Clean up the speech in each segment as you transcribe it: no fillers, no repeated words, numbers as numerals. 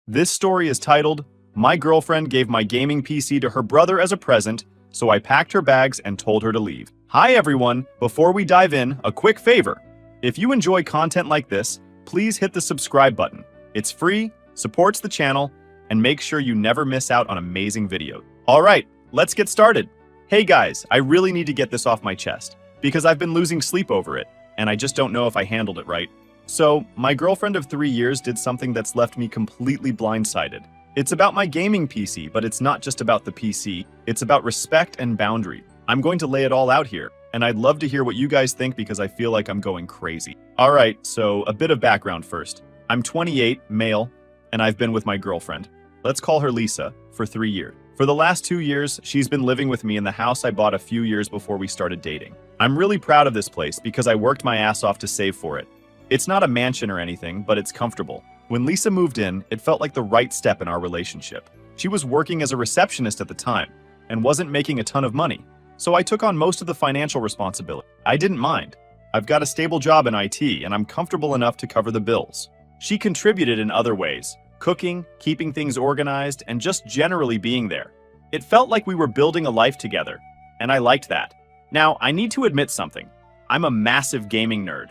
This story is titled, My Girlfriend Gave My Gaming PC to Her Brother as a Present, so I packed her bags and told her to leave. Hi everyone, before we dive in, a quick favor. If you enjoy content like this, please hit the subscribe button. It's free, supports the channel, and make sure you never miss out on amazing videos. Alright, let's get started. Hey guys, I really need to get this off my chest, because I've been losing sleep over it, and I just don't know if I handled it right. So, my girlfriend of 3 years did something that's left me completely blindsided. It's about my gaming PC, but it's not just about the PC, it's about respect and boundary. I'm going to lay it all out here, and I'd love to hear what you guys think because I feel like I'm going crazy. Alright, so a bit of background first. I'm 28, male, and I've been with my girlfriend. Let's call her Lisa, for 3 years. For the last 2 years, she's been living with me in the house I bought a few years before we started dating. I'm really proud of this place because I worked my ass off to save for it. It's not a mansion or anything, but it's comfortable. When Lisa moved in, it felt like the right step in our relationship. She was working as a receptionist at the time and wasn't making a ton of money, so I took on most of the financial responsibility. I didn't mind. I've got a stable job in IT and I'm comfortable enough to cover the bills. She contributed in other ways, cooking, keeping things organized, and just generally being there. It felt like we were building a life together, and I liked that. Now, I need to admit something. I'm a massive gaming nerd.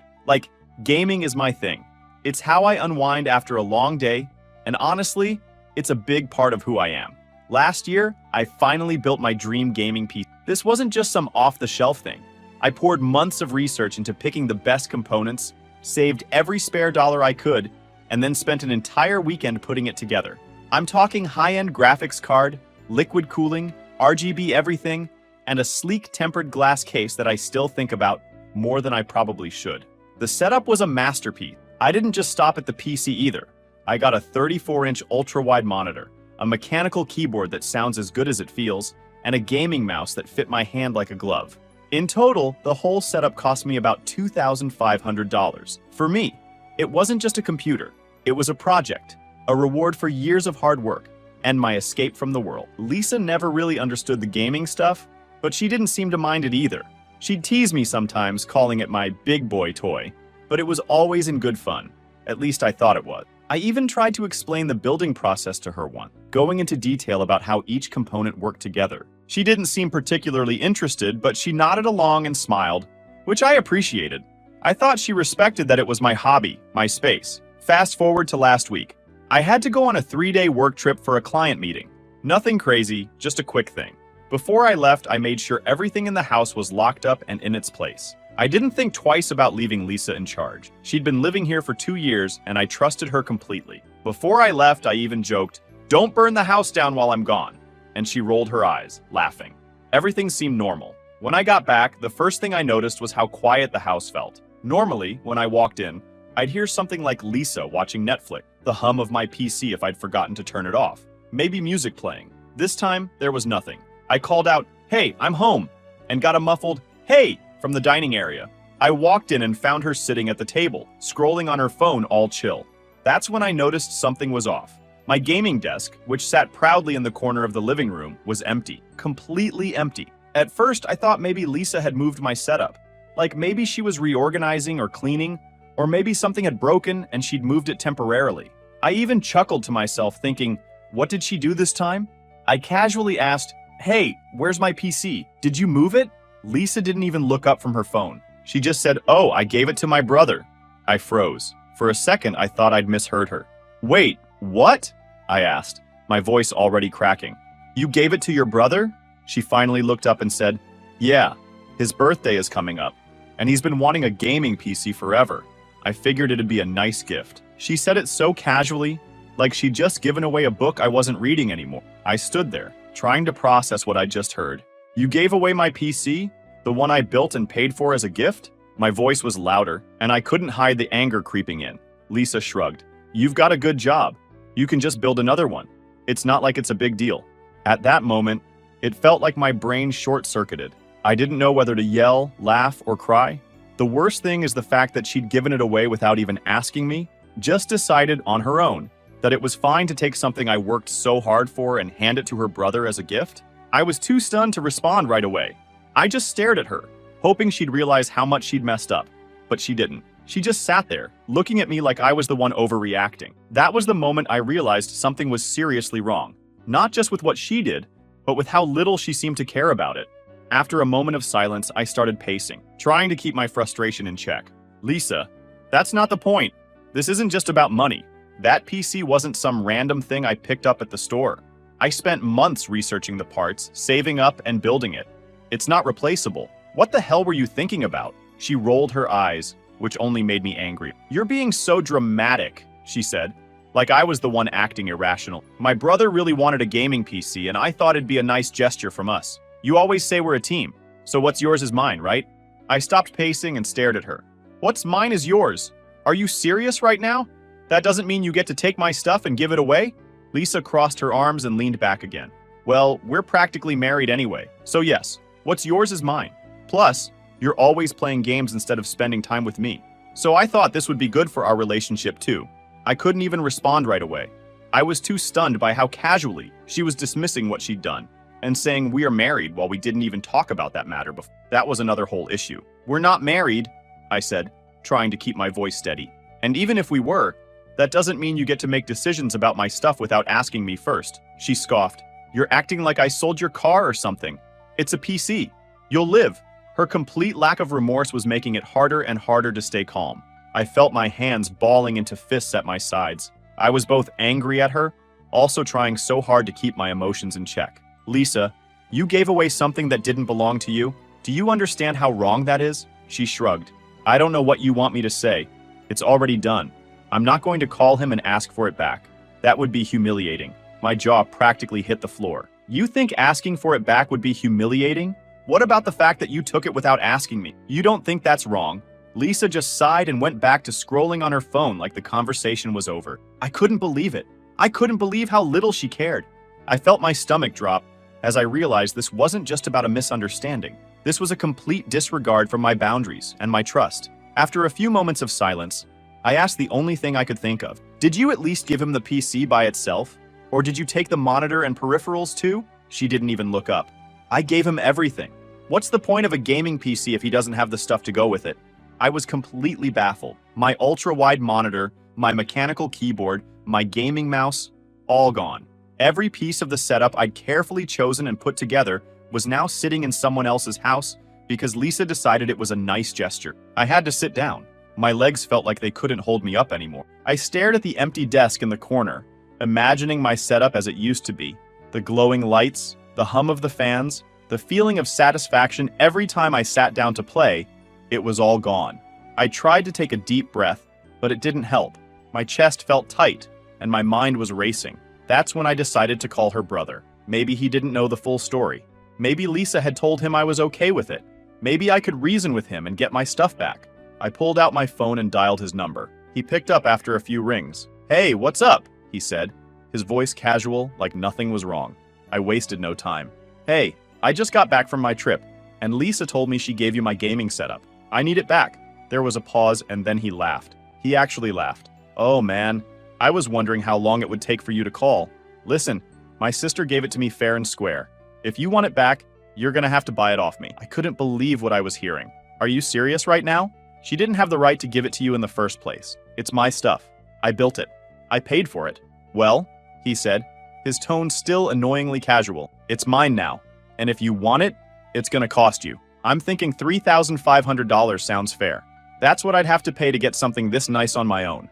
Gaming is my thing. It's how I unwind after a long day, and honestly, it's a big part of who I am. Last year, I finally built my dream gaming PC. This wasn't just some off-the-shelf thing. I poured months of research into picking the best components, saved every spare dollar I could, and then spent an entire weekend putting it together. I'm talking high-end graphics card, liquid cooling, RGB everything, and a sleek tempered glass case that I still think about more than I probably should. The setup was a masterpiece. I didn't just stop at the PC either. I got a 34-inch ultra-wide monitor, a mechanical keyboard that sounds as good as it feels, and a gaming mouse that fit my hand like a glove. In total, the whole setup cost me about $2,500. For me, it wasn't just a computer. It was a project, a reward for years of hard work, and my escape from the world. Lisa never really understood the gaming stuff, but she didn't seem to mind it either. She'd tease me sometimes, calling it my big boy toy, but it was always in good fun. At least I thought it was. I even tried to explain the building process to her once, going into detail about how each component worked together. She didn't seem particularly interested, but she nodded along and smiled, which I appreciated. I thought she respected that it was my hobby, my space. Fast forward to last week. I had to go on a 3-day work trip for a client meeting. Nothing crazy, just a quick thing. Before I left, I made sure everything in the house was locked up and in its place. I didn't think twice about leaving Lisa in charge. She'd been living here for 2 years, and I trusted her completely. Before I left, I even joked, "Don't burn the house down while I'm gone." And she rolled her eyes, laughing. Everything seemed normal. When I got back, the first thing I noticed was how quiet the house felt. Normally, when I walked in, I'd hear something like Lisa watching Netflix, the hum of my PC if I'd forgotten to turn it off, maybe music playing. This time, there was nothing. I called out, "Hey, I'm home," and got a muffled, "Hey," from the dining area. I walked in and found her sitting at the table, scrolling on her phone all chill. That's when I noticed something was off. My gaming desk, which sat proudly in the corner of the living room, was empty. Completely empty. At first, I thought maybe Lisa had moved my setup. Like maybe she was reorganizing or cleaning, or maybe something had broken and she'd moved it temporarily. I even chuckled to myself thinking, what did she do this time? I casually asked, "Hey, where's my PC? Did you move it?" Lisa didn't even look up from her phone. She just said, "Oh, I gave it to my brother." I froze. For a second, I thought I'd misheard her. "Wait, what?" I asked, my voice already cracking. "You gave it to your brother?" She finally looked up and said, "Yeah, his birthday is coming up, and he's been wanting a gaming PC forever. I figured it'd be a nice gift." She said it so casually, like she'd just given away a book I wasn't reading anymore. I stood there, trying to process what I just heard. "You gave away my PC? The one I built and paid for as a gift?" My voice was louder, and I couldn't hide the anger creeping in. Lisa shrugged. "You've got a good job. You can just build another one. It's not like it's a big deal." At that moment, it felt like my brain short-circuited. I didn't know whether to yell, laugh, or cry. The worst thing is the fact that she'd given it away without even asking me, just decided on her own that it was fine to take something I worked so hard for and hand it to her brother as a gift. I was too stunned to respond right away. I just stared at her, hoping she'd realize how much she'd messed up, but she didn't. She just sat there, looking at me like I was the one overreacting. That was the moment I realized something was seriously wrong. Not just with what she did, but with how little she seemed to care about it. After a moment of silence, I started pacing, trying to keep my frustration in check. Lisa, that's not the point. This isn't just about money. That PC wasn't some random thing I picked up at the store. I spent months researching the parts, saving up, and building it. It's not replaceable. What the hell were you thinking about? She rolled her eyes, which only made me angry. You're being so dramatic, she said, like I was the one acting irrational. My brother really wanted a gaming PC, and I thought it'd be a nice gesture from us. You always say we're a team, so what's yours is mine, right? I stopped pacing and stared at her. What's mine is yours. Are you serious right now? That doesn't mean you get to take my stuff and give it away? Lisa crossed her arms and leaned back again. Well, we're practically married anyway, so yes, what's yours is mine. Plus, you're always playing games instead of spending time with me. So I thought this would be good for our relationship too. I couldn't even respond right away. I was too stunned by how casually she was dismissing what she'd done and saying we are married while we didn't even talk about that matter before. That was another whole issue. We're not married, I said, trying to keep my voice steady. And even if we were, that doesn't mean you get to make decisions about my stuff without asking me first. She scoffed. You're acting like I sold your car or something. It's a PC. You'll live. Her complete lack of remorse was making it harder and harder to stay calm. I felt my hands balling into fists at my sides. I was both angry at her, also trying so hard to keep my emotions in check. Lisa, you gave away something that didn't belong to you. Do you understand how wrong that is? She shrugged. I don't know what you want me to say. It's already done. I'm not going to call him and ask for it back. That would be humiliating. My jaw practically hit the floor. You think asking for it back would be humiliating? What about the fact that you took it without asking me? You don't think that's wrong? Lisa just sighed and went back to scrolling on her phone like the conversation was over. I couldn't believe it. I couldn't believe how little she cared. I felt my stomach drop as I realized this wasn't just about a misunderstanding. This was a complete disregard for my boundaries and my trust. After a few moments of silence, I asked the only thing I could think of. Did you at least give him the PC by itself? Or did you take the monitor and peripherals too? She didn't even look up. I gave him everything. What's the point of a gaming PC if he doesn't have the stuff to go with it? I was completely baffled. My ultra-wide monitor, my mechanical keyboard, my gaming mouse, all gone. Every piece of the setup I'd carefully chosen and put together was now sitting in someone else's house because Lisa decided it was a nice gesture. I had to sit down. My legs felt like they couldn't hold me up anymore. I stared at the empty desk in the corner, imagining my setup as it used to be. The glowing lights, the hum of the fans, the feeling of satisfaction every time I sat down to play. It was all gone. I tried to take a deep breath, but it didn't help. My chest felt tight, and my mind was racing. That's when I decided to call her brother. Maybe he didn't know the full story. Maybe Lisa had told him I was okay with it. Maybe I could reason with him and get my stuff back. I pulled out my phone and dialed his number. He picked up after a few rings. Hey, what's up? He said, his voice casual, like nothing was wrong. I wasted no time. Hey, I just got back from my trip, and Lisa told me she gave you my gaming setup. I need it back. There was a pause, and then he laughed. He actually laughed. Oh man, I was wondering how long it would take for you to call. Listen, my sister gave it to me fair and square. If you want it back, you're gonna have to buy it off me. I couldn't believe what I was hearing. Are you serious right now? She didn't have the right to give it to you in the first place. It's my stuff. I built it. I paid for it. Well, he said, his tone still annoyingly casual. It's mine now. And if you want it, it's gonna cost you. I'm thinking $3,500 sounds fair. That's what I'd have to pay to get something this nice on my own.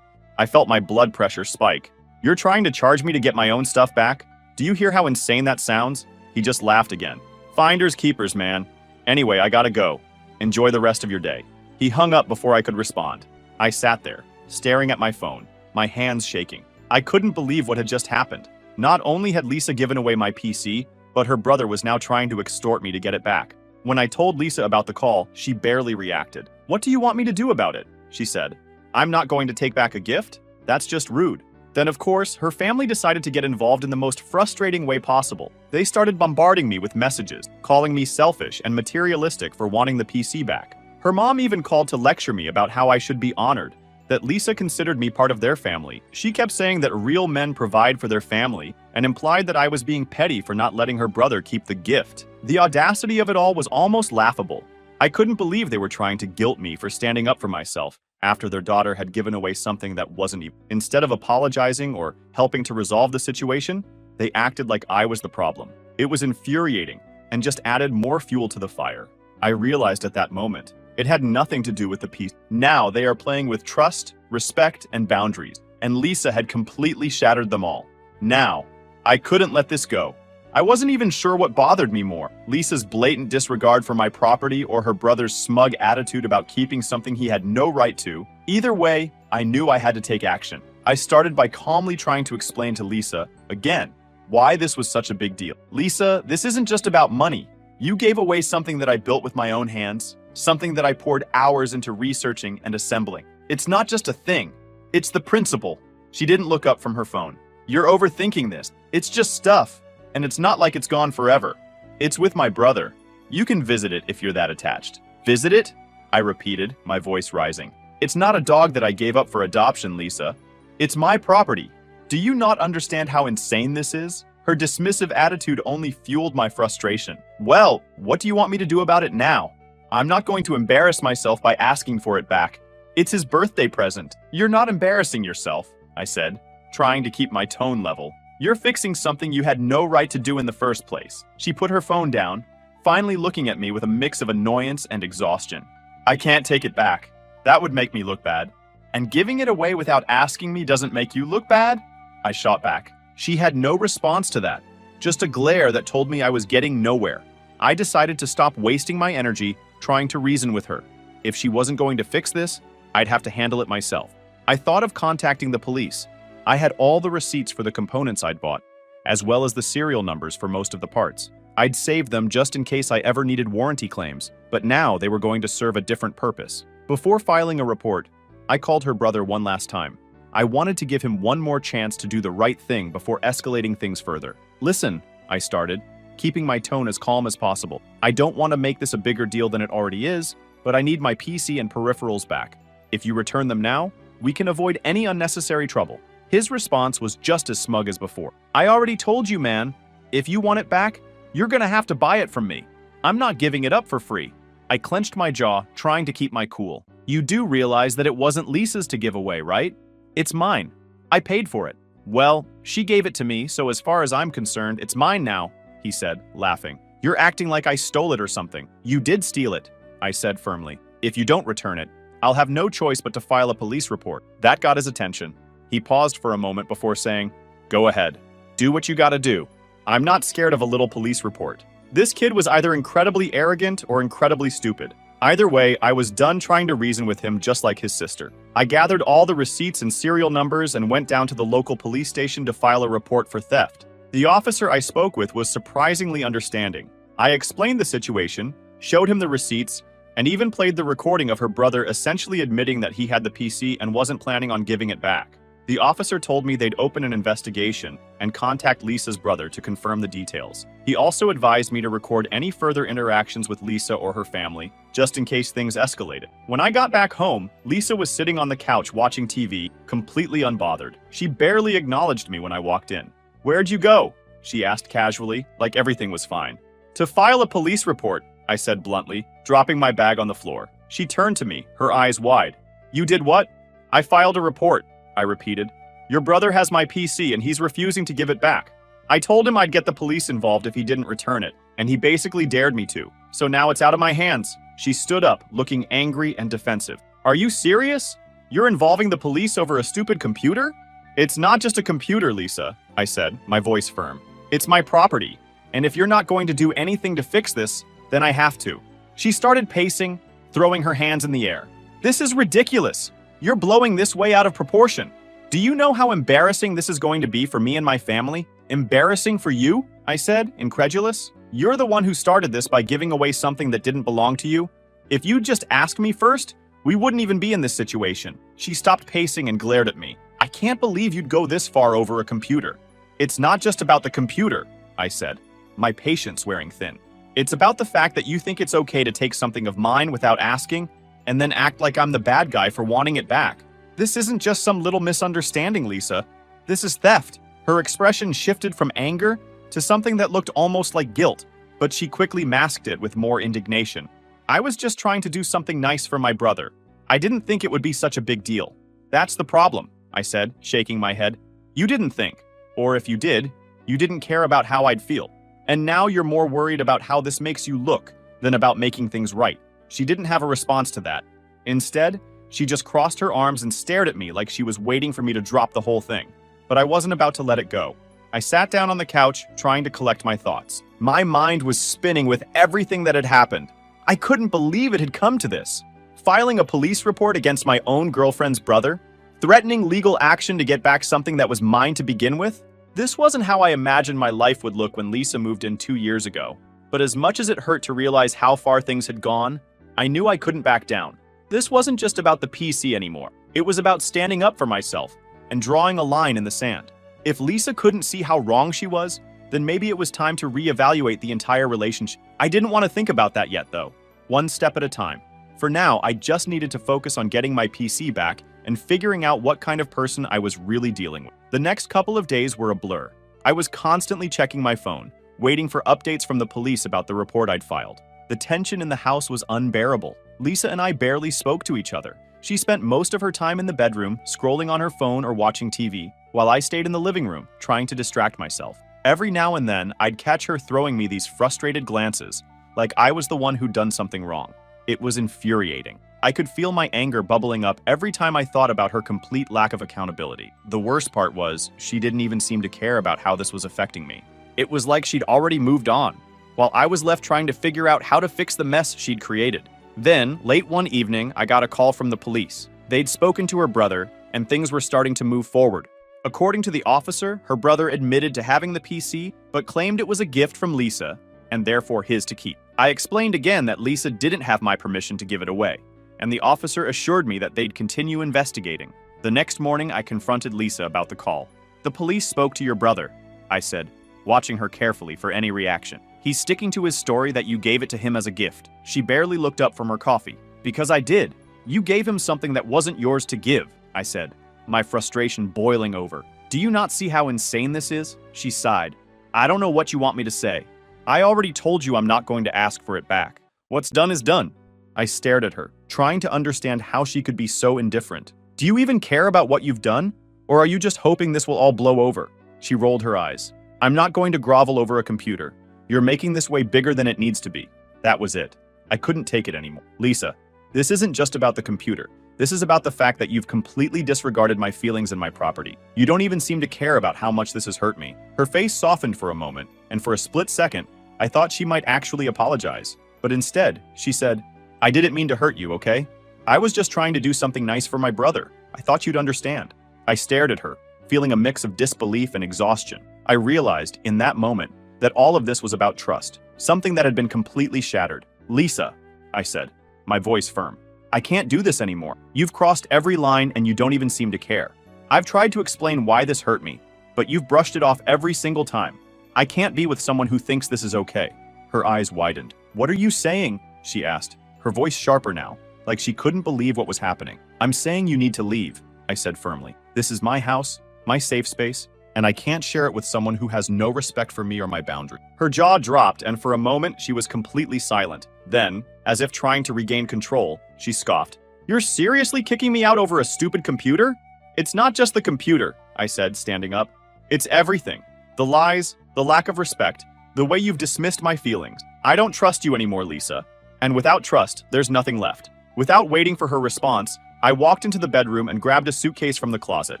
I felt my blood pressure spike. You're trying to charge me to get my own stuff back? Do you hear how insane that sounds? He just laughed again. Finders keepers, man. Anyway, I gotta go. Enjoy the rest of your day. He hung up before I could respond. I sat there, staring at my phone, my hands shaking. I couldn't believe what had just happened. Not only had Lisa given away my PC, but her brother was now trying to extort me to get it back. When I told Lisa about the call, she barely reacted. What do you want me to do about it? She said. I'm not going to take back a gift? That's just rude. Then, of course, her family decided to get involved in the most frustrating way possible. They started bombarding me with messages, calling me selfish and materialistic for wanting the PC back. Her mom even called to lecture me about how I should be honored, that Lisa considered me part of their family. She kept saying that real men provide for their family and implied that I was being petty for not letting her brother keep the gift. The audacity of it all was almost laughable. I couldn't believe they were trying to guilt me for standing up for myself after their daughter had given away something that wasn't even. Instead of apologizing or helping to resolve the situation, they acted like I was the problem. It was infuriating and just added more fuel to the fire. I realized at that moment, it had nothing to do with the peace. Now they are playing with trust, respect, and boundaries, and Lisa had completely shattered them all. Now, I couldn't let this go. I wasn't even sure what bothered me more, Lisa's blatant disregard for my property or her brother's smug attitude about keeping something he had no right to. Either way, I knew I had to take action. I started by calmly trying to explain to Lisa, again, why this was such a big deal. Lisa, this isn't just about money. You gave away something that I built with my own hands, something that I poured hours into researching and assembling. It's not just a thing, it's the principle. She didn't look up from her phone. You're overthinking this. It's just stuff. And it's not like it's gone forever. It's with my brother. You can visit it if you're that attached. Visit it? I repeated, my voice rising. It's not a dog that I gave up for adoption, Lisa. It's my property. Do you not understand how insane this is? Her dismissive attitude only fueled my frustration. Well, what do you want me to do about it now? I'm not going to embarrass myself by asking for it back. It's his birthday present. You're not embarrassing yourself, I said, trying to keep my tone level. You're fixing something you had no right to do in the first place. She put her phone down, finally looking at me with a mix of annoyance and exhaustion. I can't take it back. That would make me look bad. And giving it away without asking me doesn't make you look bad? I shot back. She had no response to that, just a glare that told me I was getting nowhere. I decided to stop wasting my energy trying to reason with her. If she wasn't going to fix this, I'd have to handle it myself. I thought of contacting the police. I had all the receipts for the components I'd bought, as well as the serial numbers for most of the parts. I'd saved them just in case I ever needed warranty claims, but now they were going to serve a different purpose. Before filing a report, I called her brother one last time. I wanted to give him one more chance to do the right thing before escalating things further. Listen, I started, keeping my tone as calm as possible. I don't want to make this a bigger deal than it already is, but I need my PC and peripherals back. If you return them now, we can avoid any unnecessary trouble. His response was just as smug as before. I already told you, man. If you want it back, you're gonna have to buy it from me. I'm not giving it up for free. I clenched my jaw, trying to keep my cool. You do realize that it wasn't Lisa's to give away, right? It's mine. I paid for it. Well, she gave it to me, so as far as I'm concerned, it's mine now, he said, laughing. You're acting like I stole it or something. You did steal it, I said firmly. If you don't return it, I'll have no choice but to file a police report. That got his attention. He paused for a moment before saying, Go ahead. Do what you gotta do. I'm not scared of a little police report. This kid was either incredibly arrogant or incredibly stupid. Either way, I was done trying to reason with him just like his sister. I gathered all the receipts and serial numbers and went down to the local police station to file a report for theft. The officer I spoke with was surprisingly understanding. I explained the situation, showed him the receipts, and even played the recording of her brother essentially admitting that he had the PC and wasn't planning on giving it back. The officer told me they'd open an investigation and contact Lisa's brother to confirm the details. He also advised me to record any further interactions with Lisa or her family, just in case things escalated. When I got back home, Lisa was sitting on the couch watching TV, completely unbothered. She barely acknowledged me when I walked in. "Where'd you go?" she asked casually, like everything was fine. "To file a police report," I said bluntly, dropping my bag on the floor. She turned to me, her eyes wide. "You did what?" "I filed a report," I repeated. "Your brother has my PC and he's refusing to give it back. I told him I'd get the police involved if he didn't return it, and he basically dared me to. So now it's out of my hands." She stood up, looking angry and defensive. "Are you serious? You're involving the police over a stupid computer?" "It's not just a computer, Lisa," I said, my voice firm. "It's my property, and if you're not going to do anything to fix this, then I have to." She started pacing, throwing her hands in the air. "This is ridiculous. You're blowing this way out of proportion. Do you know how embarrassing this is going to be for me and my family? Embarrassing for you?" I said, incredulous. "You're the one who started this by giving away something that didn't belong to you. If you'd just asked me first, we wouldn't even be in this situation." She stopped pacing and glared at me. "I can't believe you'd go this far over a computer." "It's not just about the computer," I said, my patience wearing thin. "It's about the fact that you think it's okay to take something of mine without asking, and then act like I'm the bad guy for wanting it back. This isn't just some little misunderstanding, Lisa. This is theft." Her expression shifted from anger to something that looked almost like guilt, but she quickly masked it with more indignation. I was just trying to do something nice for my brother. I didn't think it would be such a big deal. That's the problem, I said, shaking my head. You didn't think. Or if you did, you didn't care about how I'd feel. And now you're more worried about how this makes you look than about making things right. She didn't have a response to that. Instead, she just crossed her arms and stared at me like she was waiting for me to drop the whole thing. But I wasn't about to let it go. I sat down on the couch, trying to collect my thoughts. My mind was spinning with everything that had happened. I couldn't believe it had come to this. Filing a police report against my own girlfriend's brother? Threatening legal action to get back something that was mine to begin with? This wasn't how I imagined my life would look when Lisa moved in 2 years ago. But as much as it hurt to realize how far things had gone, I knew I couldn't back down. This wasn't just about the PC anymore. It was about standing up for myself and drawing a line in the sand. If Lisa couldn't see how wrong she was, then maybe it was time to reevaluate the entire relationship. I didn't want to think about that yet, though. One step at a time. For now, I just needed to focus on getting my PC back and figuring out what kind of person I was really dealing with. The next couple of days were a blur. I was constantly checking my phone, waiting for updates from the police about the report I'd filed. The tension in the house was unbearable. Lisa and I barely spoke to each other. She spent most of her time in the bedroom, scrolling on her phone or watching TV, while I stayed in the living room, trying to distract myself. Every now and then, I'd catch her throwing me these frustrated glances, like I was the one who'd done something wrong. It was infuriating. I could feel my anger bubbling up every time I thought about her complete lack of accountability. The worst part was, she didn't even seem to care about how this was affecting me. It was like she'd already moved on, while I was left trying to figure out how to fix the mess she'd created. Then, late one evening, I got a call from the police. They'd spoken to her brother, and things were starting to move forward. According to the officer, her brother admitted to having the PC, but claimed it was a gift from Lisa, and therefore his to keep. I explained again that Lisa didn't have my permission to give it away, and the officer assured me that they'd continue investigating. The next morning, I confronted Lisa about the call. "The police spoke to your brother," I said, watching her carefully for any reaction. "He's sticking to his story that you gave it to him as a gift." She barely looked up from her coffee. "Because I did. You gave him something that wasn't yours to give," I said, my frustration boiling over. "Do you not see how insane this is?" She sighed. "I don't know what you want me to say. I already told you I'm not going to ask for it back. What's done is done." I stared at her, trying to understand how she could be so indifferent. "Do you even care about what you've done? Or are you just hoping this will all blow over?" She rolled her eyes. "I'm not going to grovel over a computer. You're making this way bigger than it needs to be." That was it. I couldn't take it anymore. "Lisa, this isn't just about the computer. This is about the fact that you've completely disregarded my feelings and my property. You don't even seem to care about how much this has hurt me." Her face softened for a moment, and for a split second, I thought she might actually apologize. But instead, she said, "I didn't mean to hurt you, okay? I was just trying to do something nice for my brother. I thought you'd understand." I stared at her, feeling a mix of disbelief and exhaustion. I realized, in that moment, that all of this was about trust, something that had been completely shattered. "Lisa," I said, my voice firm, "I can't do this anymore. You've crossed every line and you don't even seem to care. I've tried to explain why this hurt me, but you've brushed it off every single time. I can't be with someone who thinks this is okay." Her eyes widened. "What are you saying?" she asked, her voice sharper now, like she couldn't believe what was happening. "I'm saying you need to leave," I said firmly. "This is my house, my safe space, and I can't share it with someone who has no respect for me or my boundary." Her jaw dropped, and for a moment, she was completely silent. Then, as if trying to regain control, she scoffed. "You're seriously kicking me out over a stupid computer?" "It's not just the computer," I said, standing up. "It's everything. The lies, the lack of respect, the way you've dismissed my feelings. I don't trust you anymore, Lisa. And without trust, there's nothing left." Without waiting for her response, I walked into the bedroom and grabbed a suitcase from the closet.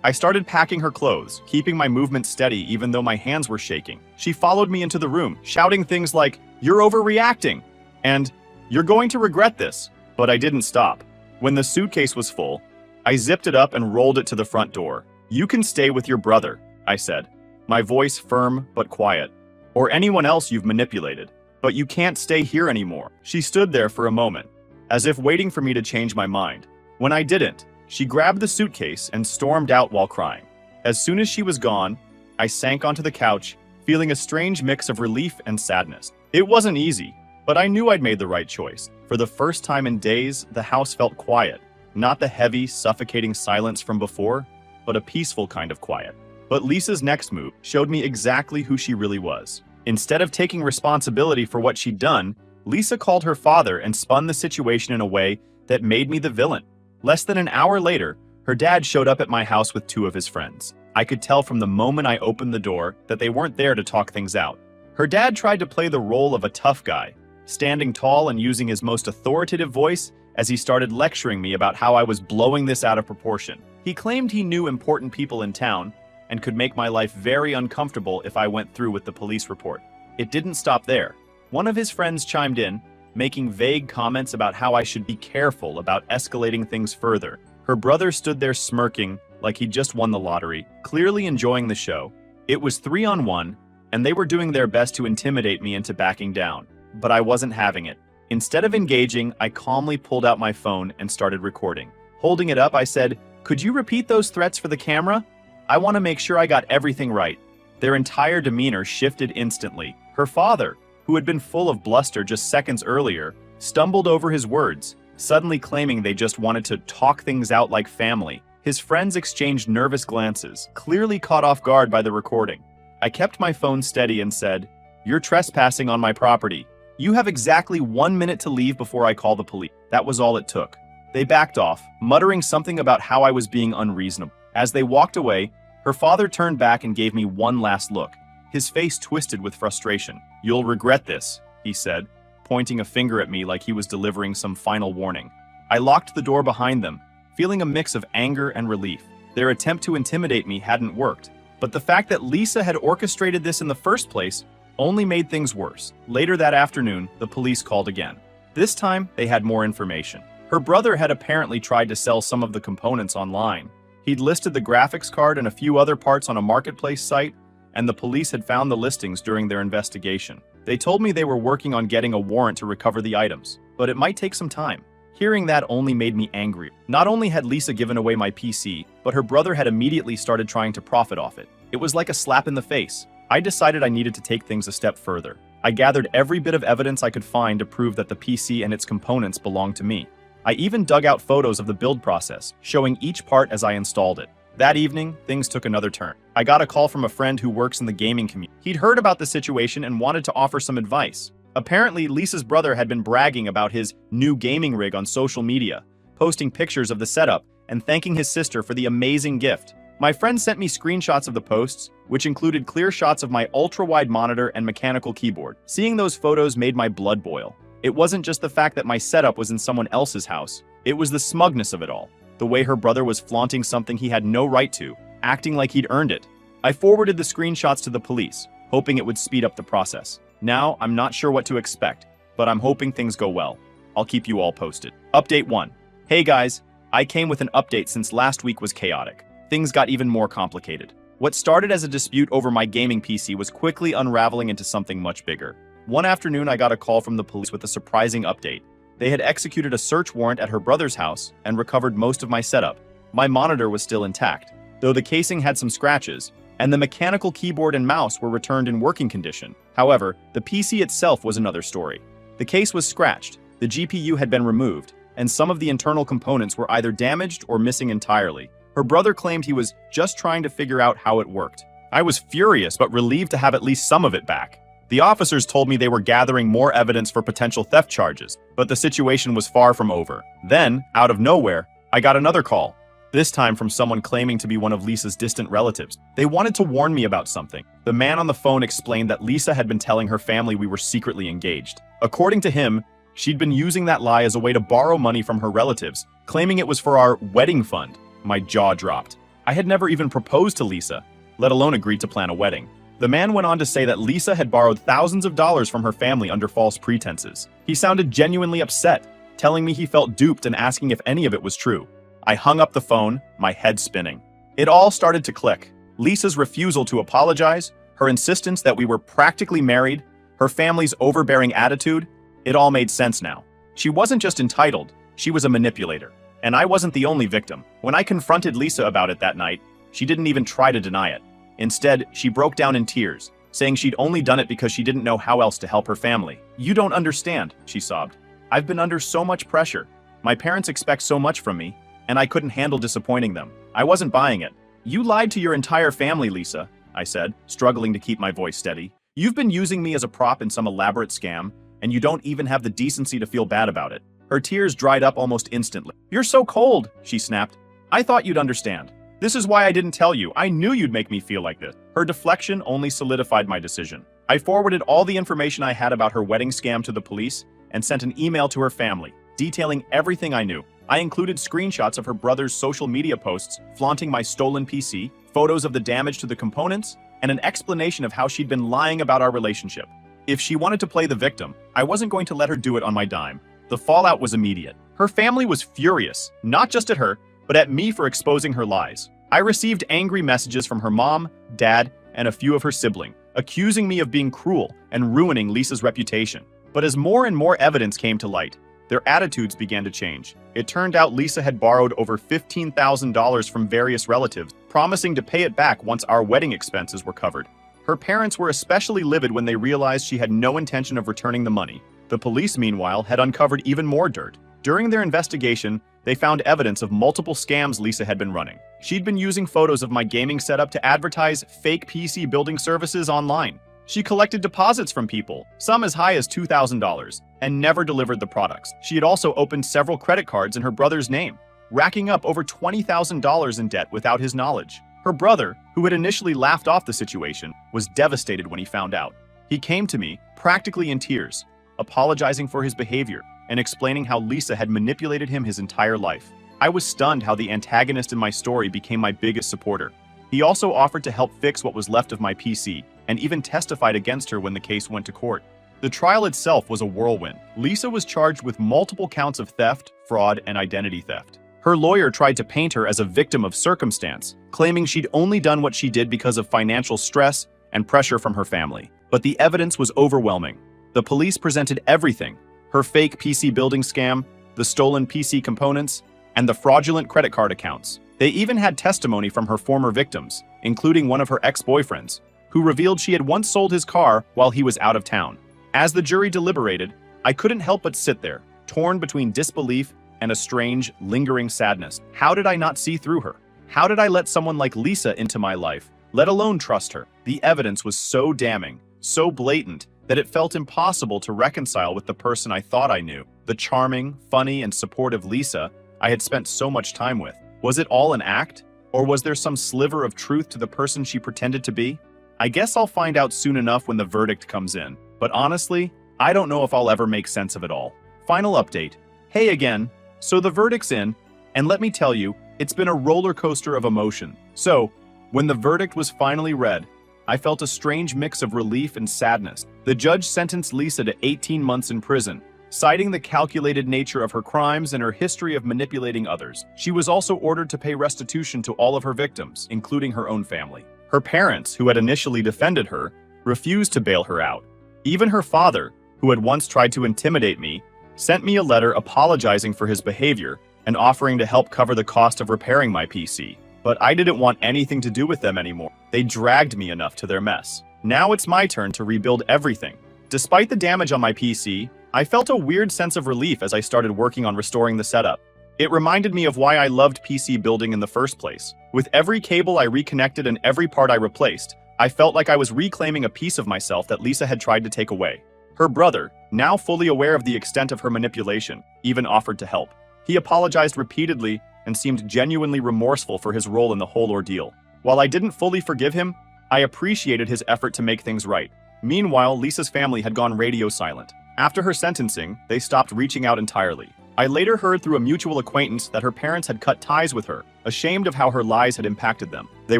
I started packing her clothes, keeping my movements steady even though my hands were shaking. She followed me into the room, shouting things like, "You're overreacting," and "You're going to regret this." But I didn't stop. When the suitcase was full, I zipped it up and rolled it to the front door. "You can stay with your brother," I said, my voice firm but quiet, "or anyone else you've manipulated. But you can't stay here anymore." She stood there for a moment, as if waiting for me to change my mind. When I didn't, she grabbed the suitcase and stormed out while crying. As soon as she was gone, I sank onto the couch, feeling a strange mix of relief and sadness. It wasn't easy, but I knew I'd made the right choice. For the first time in days, the house felt quiet. Not the heavy, suffocating silence from before, but a peaceful kind of quiet. But Lisa's next move showed me exactly who she really was. Instead of taking responsibility for what she'd done, Lisa called her father and spun the situation in a way that made me the villain. Less than an hour later, her dad showed up at my house with two of his friends. I could tell from the moment I opened the door that they weren't there to talk things out. Her dad tried to play the role of a tough guy, standing tall and using his most authoritative voice as he started lecturing me about how I was blowing this out of proportion. He claimed he knew important people in town and could make my life very uncomfortable if I went through with the police report. It didn't stop there. One of his friends chimed in, making vague comments about how I should be careful about escalating things further. Her brother stood there smirking like he'd just won the lottery, clearly enjoying the show. It was 3-on-1, and they were doing their best to intimidate me into backing down. But I wasn't having it. Instead of engaging, I calmly pulled out my phone and started recording. Holding it up, I said, "Could you repeat those threats for the camera? I want to make sure I got everything right." Their entire demeanor shifted instantly. Her father, who had been full of bluster just seconds earlier, stumbled over his words, suddenly claiming they just wanted to talk things out like family. His friends exchanged nervous glances, clearly caught off guard by the recording. I kept my phone steady and said, "You're trespassing on my property. You have exactly 1 minute to leave before I call the police." That was all it took. They backed off, muttering something about how I was being unreasonable. As they walked away, her father turned back and gave me one last look. His face twisted with frustration. "You'll regret this," he said, pointing a finger at me like he was delivering some final warning. I locked the door behind them, feeling a mix of anger and relief. Their attempt to intimidate me hadn't worked, but the fact that Lisa had orchestrated this in the first place only made things worse. Later that afternoon, the police called again. This time, they had more information. Her brother had apparently tried to sell some of the components online. He'd listed the graphics card and a few other parts on a marketplace site, and the police had found the listings during their investigation. They told me they were working on getting a warrant to recover the items, but it might take some time. Hearing that only made me angry. Not only had Lisa given away my PC, but her brother had immediately started trying to profit off it. It was like a slap in the face. I decided I needed to take things a step further. I gathered every bit of evidence I could find to prove that the PC and its components belonged to me. I even dug out photos of the build process, showing each part as I installed it. That evening, things took another turn. I got a call from a friend who works in the gaming community. He'd heard about the situation and wanted to offer some advice. Apparently, Lisa's brother had been bragging about his new gaming rig on social media, posting pictures of the setup and thanking his sister for the amazing gift. My friend sent me screenshots of the posts, which included clear shots of my ultra-wide monitor and mechanical keyboard. Seeing those photos made my blood boil. It wasn't just the fact that my setup was in someone else's house. It was the smugness of it all. The way her brother was flaunting something he had no right to, acting like he'd earned it. I forwarded the screenshots to the police, hoping it would speed up the process. Now, I'm not sure what to expect, but I'm hoping things go well. I'll keep you all posted. Update 1. Hey guys, I came with an update since last week was chaotic. Things got even more complicated. What started as a dispute over my gaming PC was quickly unraveling into something much bigger. One afternoon, I got a call from the police with a surprising update. They had executed a search warrant at her brother's house and recovered most of my setup. My monitor was still intact, though the casing had some scratches, and the mechanical keyboard and mouse were returned in working condition. However, the PC itself was another story. The case was scratched, the GPU had been removed, and some of the internal components were either damaged or missing entirely. Her brother claimed he was just trying to figure out how it worked. I was furious but relieved to have at least some of it back. The officers told me they were gathering more evidence for potential theft charges, but the situation was far from over. Then, out of nowhere, I got another call, this time from someone claiming to be one of Lisa's distant relatives. They wanted to warn me about something. The man on the phone explained that Lisa had been telling her family we were secretly engaged. According to him, she'd been using that lie as a way to borrow money from her relatives, claiming it was for our wedding fund. My jaw dropped. I had never even proposed to Lisa, let alone agreed to plan a wedding. The man went on to say that Lisa had borrowed thousands of dollars from her family under false pretenses. He sounded genuinely upset, telling me he felt duped and asking if any of it was true. I hung up the phone, my head spinning. It all started to click. Lisa's refusal to apologize, her insistence that we were practically married, her family's overbearing attitude, it all made sense now. She wasn't just entitled, she was a manipulator. And I wasn't the only victim. When I confronted Lisa about it that night, she didn't even try to deny it. Instead, she broke down in tears, saying she'd only done it because she didn't know how else to help her family. "You don't understand," she sobbed. "I've been under so much pressure. My parents expect so much from me, and I couldn't handle disappointing them. I wasn't buying it." "You lied to your entire family, Lisa," I said, struggling to keep my voice steady. "You've been using me as a prop in some elaborate scam, and you don't even have the decency to feel bad about it." Her tears dried up almost instantly. "You're so cold," she snapped. "I thought you'd understand. This is why I didn't tell you. I knew you'd make me feel like this." Her deflection only solidified my decision. I forwarded all the information I had about her wedding scam to the police and sent an email to her family, detailing everything I knew. I included screenshots of her brother's social media posts flaunting my stolen PC, photos of the damage to the components, and an explanation of how she'd been lying about our relationship. If she wanted to play the victim, I wasn't going to let her do it on my dime. The fallout was immediate. Her family was furious, not just at her, but at me for exposing her lies. I received angry messages from her mom, dad, and a few of her siblings, accusing me of being cruel and ruining Lisa's reputation. But as more and more evidence came to light, their attitudes began to change. It turned out Lisa had borrowed over $15,000 from various relatives, promising to pay it back once our wedding expenses were covered. Her parents were especially livid when they realized she had no intention of returning the money. The police, meanwhile, had uncovered even more dirt. During their investigation, they found evidence of multiple scams Lisa had been running. She'd been using photos of my gaming setup to advertise fake PC building services online. She collected deposits from people, some as high as $2,000, and never delivered the products. She had also opened several credit cards in her brother's name, racking up over $20,000 in debt without his knowledge. Her brother, who had initially laughed off the situation, was devastated when he found out. He came to me, practically in tears, apologizing for his behavior and explaining how Lisa had manipulated him his entire life. I was stunned how the antagonist in my story became my biggest supporter. He also offered to help fix what was left of my PC and even testified against her when the case went to court. The trial itself was a whirlwind. Lisa was charged with multiple counts of theft, fraud, and identity theft. Her lawyer tried to paint her as a victim of circumstance, claiming she'd only done what she did because of financial stress and pressure from her family. But the evidence was overwhelming. The police presented everything: her fake PC building scam, the stolen PC components, and the fraudulent credit card accounts. They even had testimony from her former victims, including one of her ex-boyfriends, who revealed she had once sold his car while he was out of town. As the jury deliberated, I couldn't help but sit there, torn between disbelief and a strange, lingering sadness. How did I not see through her? How did I let someone like Lisa into my life, let alone trust her? The evidence was so damning, so blatant, that it felt impossible to reconcile with the person I thought I knew, the charming, funny, and supportive Lisa I had spent so much time with. Was it all an act? Or was there some sliver of truth to the person she pretended to be? I guess I'll find out soon enough when the verdict comes in. But honestly, I don't know if I'll ever make sense of it all. Final update. Hey again. So the verdict's in, and let me tell you, it's been a roller coaster of emotion. So, when the verdict was finally read, I felt a strange mix of relief and sadness. The judge sentenced Lisa to 18 months in prison, citing the calculated nature of her crimes and her history of manipulating others. She was also ordered to pay restitution to all of her victims, including her own family. Her parents, who had initially defended her, refused to bail her out. Even her father, who had once tried to intimidate me, sent me a letter apologizing for his behavior and offering to help cover the cost of repairing my PC. But I didn't want anything to do with them anymore. They dragged me enough to their mess. Now it's my turn to rebuild everything. Despite the damage on my PC, I felt a weird sense of relief as I started working on restoring the setup. It reminded me of why I loved PC building in the first place. With every cable I reconnected and every part I replaced, I felt like I was reclaiming a piece of myself that Lisa had tried to take away. Her brother, now fully aware of the extent of her manipulation, even offered to help. He apologized repeatedly and seemed genuinely remorseful for his role in the whole ordeal. While I didn't fully forgive him, I appreciated his effort to make things right. Meanwhile, Lisa's family had gone radio silent. After her sentencing, they stopped reaching out entirely. I later heard through a mutual acquaintance that her parents had cut ties with her, ashamed of how her lies had impacted them. They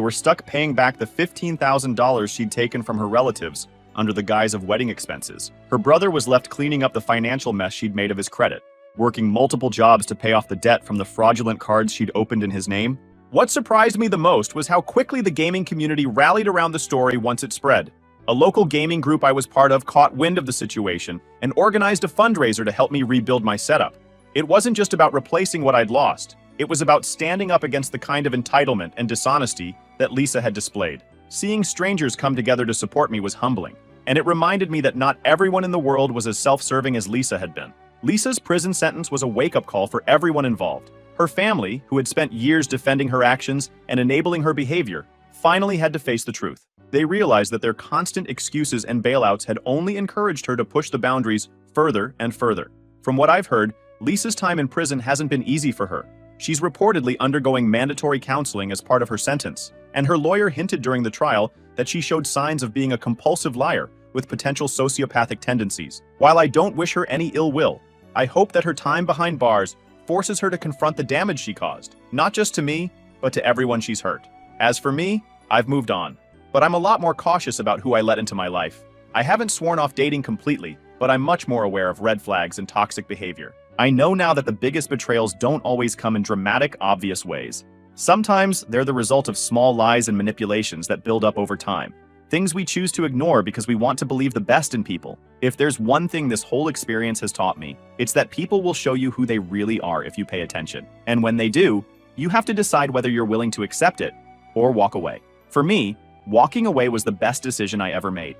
were stuck paying back the $15,000 she'd taken from her relatives under the guise of wedding expenses. Her brother was left cleaning up the financial mess she'd made of his credit, working multiple jobs to pay off the debt from the fraudulent cards she'd opened in his name. What surprised me the most was how quickly the gaming community rallied around the story once it spread. A local gaming group I was part of caught wind of the situation and organized a fundraiser to help me rebuild my setup. It wasn't just about replacing what I'd lost. It was about standing up against the kind of entitlement and dishonesty that Lisa had displayed. Seeing strangers come together to support me was humbling, and it reminded me that not everyone in the world was as self-serving as Lisa had been. Lisa's prison sentence was a wake-up call for everyone involved. Her family, who had spent years defending her actions and enabling her behavior, finally had to face the truth. They realized that their constant excuses and bailouts had only encouraged her to push the boundaries further and further. From what I've heard, Lisa's time in prison hasn't been easy for her. She's reportedly undergoing mandatory counseling as part of her sentence, and her lawyer hinted during the trial that she showed signs of being a compulsive liar with potential sociopathic tendencies. While I don't wish her any ill will, I hope that her time behind bars forces her to confront the damage she caused, not just to me, but to everyone she's hurt. As for me, I've moved on, but I'm a lot more cautious about who I let into my life. I haven't sworn off dating completely, but I'm much more aware of red flags and toxic behavior. I know now that the biggest betrayals don't always come in dramatic, obvious ways. Sometimes they're the result of small lies and manipulations that build up over time. Things we choose to ignore because we want to believe the best in people. If there's one thing this whole experience has taught me, it's that people will show you who they really are if you pay attention. And when they do, you have to decide whether you're willing to accept it or walk away. For me, walking away was the best decision I ever made.